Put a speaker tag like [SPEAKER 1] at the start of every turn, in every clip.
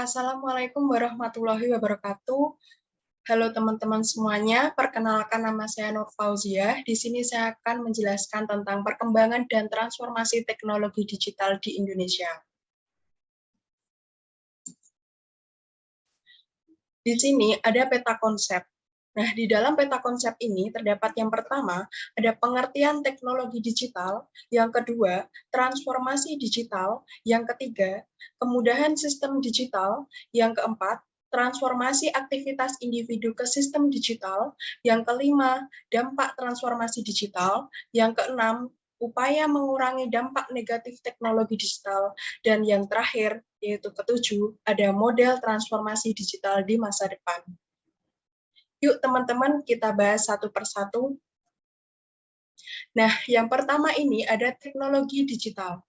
[SPEAKER 1] Assalamualaikum warahmatullahi wabarakatuh. Halo teman-teman semuanya, perkenalkan nama saya Nur Fauziah. Di sini saya akan menjelaskan tentang perkembangan dan transformasi teknologi digital di Indonesia. Di sini ada peta konsep. Nah, di dalam peta konsep ini terdapat yang pertama, ada pengertian teknologi digital, yang kedua, transformasi digital, yang ketiga, kemudahan sistem digital, yang keempat, transformasi aktivitas individu ke sistem digital, yang kelima, dampak transformasi digital, yang keenam, upaya mengurangi dampak negatif teknologi digital, dan yang terakhir, yaitu ketujuh, ada model transformasi digital di masa depan. Yuk teman-teman kita bahas satu persatu. Nah, yang pertama ini ada teknologi digital.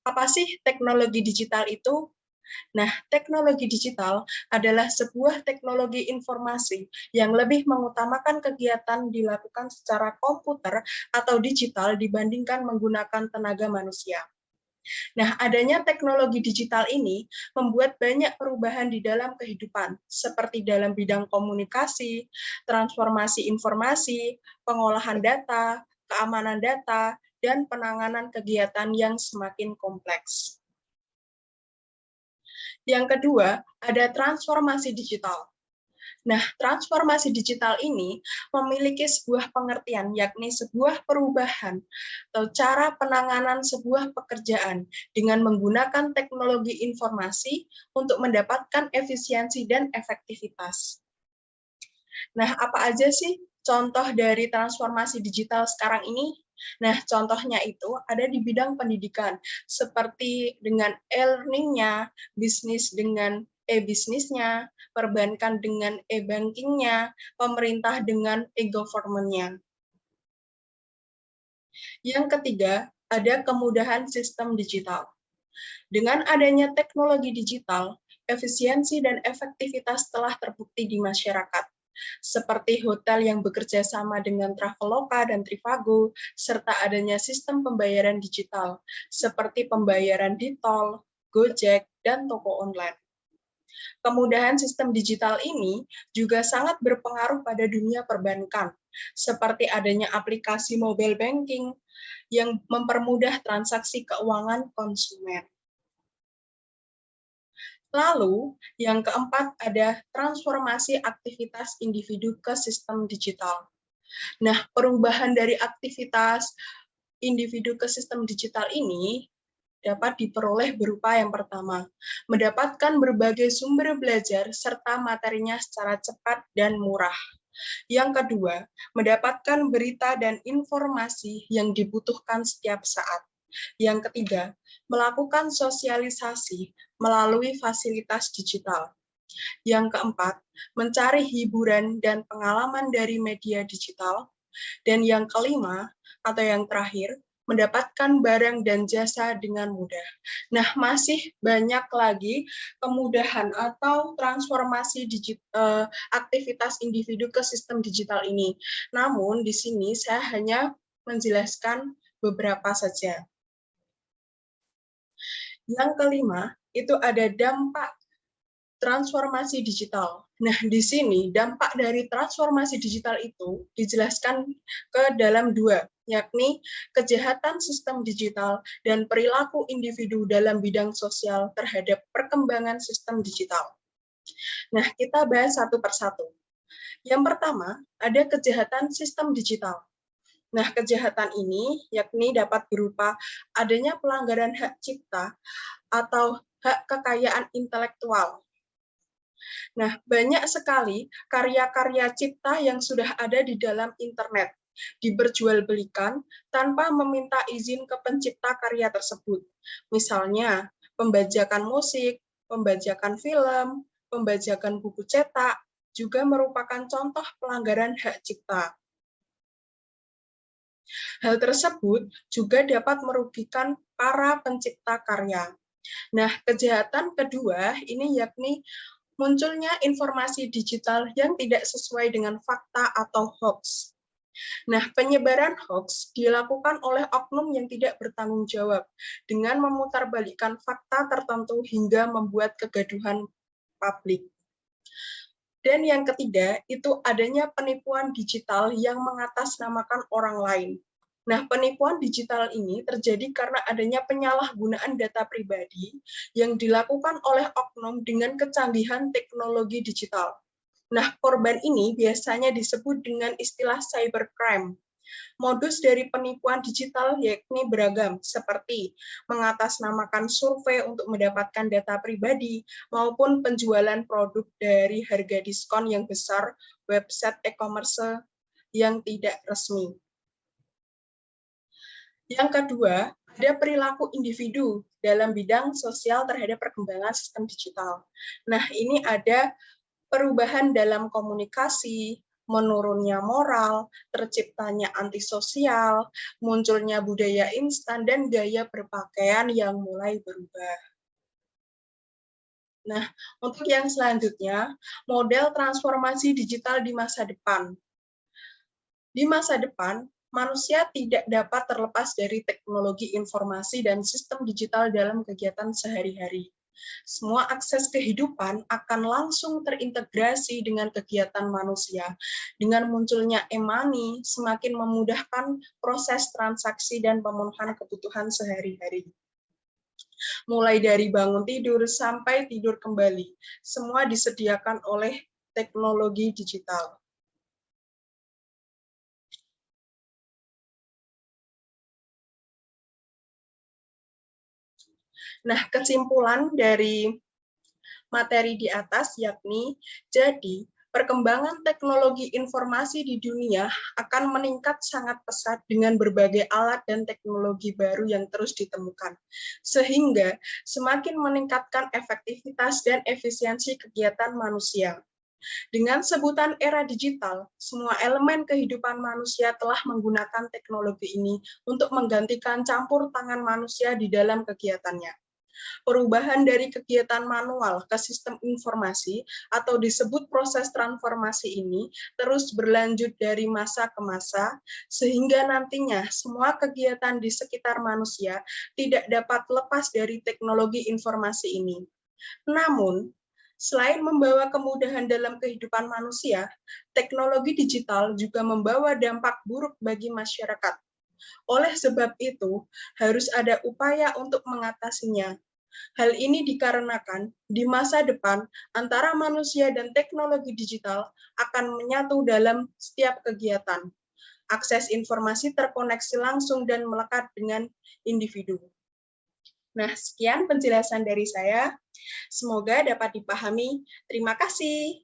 [SPEAKER 1] Apa sih teknologi digital itu? Nah, teknologi digital adalah sebuah teknologi informasi yang lebih mengutamakan kegiatan dilakukan secara komputer atau digital dibandingkan menggunakan tenaga manusia. Nah, adanya teknologi digital ini membuat banyak perubahan di dalam kehidupan, seperti dalam bidang komunikasi, transformasi informasi, pengolahan data, keamanan data, dan penanganan kegiatan yang semakin kompleks. Yang kedua, ada transformasi digital. Nah, transformasi digital ini memiliki sebuah pengertian, yakni sebuah perubahan atau cara penanganan sebuah pekerjaan dengan menggunakan teknologi informasi untuk mendapatkan efisiensi dan efektivitas. Nah, apa aja sih contoh dari transformasi digital sekarang ini? Nah, contohnya itu ada di bidang pendidikan, seperti dengan e-learning-nya, bisnis dengan e-bisnisnya, perbankan dengan e-bankingnya, pemerintah dengan e-government-nya. Yang ketiga, ada kemudahan sistem digital. Dengan adanya teknologi digital, efisiensi dan efektivitas telah terbukti di masyarakat, seperti hotel yang bekerja sama dengan Traveloka dan Trivago, serta adanya sistem pembayaran digital, seperti pembayaran di tol, Gojek, dan toko online. Kemudahan sistem digital ini juga sangat berpengaruh pada dunia perbankan, seperti adanya aplikasi mobile banking yang mempermudah transaksi keuangan konsumen. Lalu, yang keempat ada transformasi aktivitas individu ke sistem digital. Nah, perubahan dari aktivitas individu ke sistem digital ini dapat diperoleh berupa yang pertama, mendapatkan berbagai sumber belajar serta materinya secara cepat dan murah. Yang kedua, mendapatkan berita dan informasi yang dibutuhkan setiap saat. Yang ketiga, melakukan sosialisasi melalui fasilitas digital. Yang keempat, mencari hiburan dan pengalaman dari media digital. Dan yang kelima, atau yang terakhir, mendapatkan barang dan jasa dengan mudah. Nah, masih banyak lagi kemudahan atau transformasi aktivitas individu ke sistem digital ini. Namun, di sini saya hanya menjelaskan beberapa saja. Yang kelima, itu ada dampak transformasi digital. Nah, di sini dampak dari transformasi digital itu dijelaskan ke dalam dua, yakni kejahatan sistem digital dan perilaku individu dalam bidang sosial terhadap perkembangan sistem digital. Nah, kita bahas satu persatu. Yang pertama, ada kejahatan sistem digital. Nah, kejahatan ini yakni dapat berupa adanya pelanggaran hak cipta atau hak kekayaan intelektual. Nah, banyak sekali karya-karya cipta yang sudah ada di dalam internet diperjualbelikan tanpa meminta izin ke pencipta karya tersebut. Misalnya, pembajakan musik, pembajakan film, pembajakan buku cetak, juga merupakan contoh pelanggaran hak cipta. Hal tersebut juga dapat merugikan para pencipta karya. Nah, kejahatan kedua ini yakni munculnya informasi digital yang tidak sesuai dengan fakta atau hoax. Nah, penyebaran hoax dilakukan oleh oknum yang tidak bertanggung jawab dengan memutarbalikkan fakta tertentu hingga membuat kegaduhan publik. Dan yang ketiga, itu adanya penipuan digital yang mengatasnamakan orang lain. Nah, penipuan digital ini terjadi karena adanya penyalahgunaan data pribadi yang dilakukan oleh oknum dengan kecanggihan teknologi digital. Nah, korban ini biasanya disebut dengan istilah cybercrime. Modus dari penipuan digital yakni beragam, seperti mengatasnamakan survei untuk mendapatkan data pribadi, maupun penjualan produk dari harga diskon yang besar, website e-commerce yang tidak resmi. Yang kedua, ada perilaku individu dalam bidang sosial terhadap perkembangan sistem digital. Nah, ini ada perubahan dalam komunikasi, menurunnya moral, terciptanya antisosial, munculnya budaya instan, dan gaya berpakaian yang mulai berubah. Nah, untuk yang selanjutnya, model transformasi digital di masa depan. Di masa depan, manusia tidak dapat terlepas dari teknologi informasi dan sistem digital dalam kegiatan sehari-hari. Semua akses kehidupan akan langsung terintegrasi dengan kegiatan manusia. Dengan munculnya e-money, semakin memudahkan proses transaksi dan pemenuhan kebutuhan sehari-hari. Mulai dari bangun tidur sampai tidur kembali, semua disediakan oleh teknologi digital. Nah, kesimpulan dari materi di atas yakni, jadi perkembangan teknologi informasi di dunia akan meningkat sangat pesat dengan berbagai alat dan teknologi baru yang terus ditemukan, sehingga semakin meningkatkan efektivitas dan efisiensi kegiatan manusia. Dengan sebutan era digital, semua elemen kehidupan manusia telah menggunakan teknologi ini untuk menggantikan campur tangan manusia di dalam kegiatannya. Perubahan dari kegiatan manual ke sistem informasi atau disebut proses transformasi ini terus berlanjut dari masa ke masa, sehingga nantinya semua kegiatan di sekitar manusia tidak dapat lepas dari teknologi informasi ini. Namun, selain membawa kemudahan dalam kehidupan manusia, teknologi digital juga membawa dampak buruk bagi masyarakat. Oleh sebab itu, harus ada upaya untuk mengatasinya. Hal ini dikarenakan di masa depan antara manusia dan teknologi digital akan menyatu dalam setiap kegiatan. Akses informasi terkoneksi langsung dan melekat dengan individu. Nah, sekian penjelasan dari saya. Semoga dapat dipahami. Terima kasih.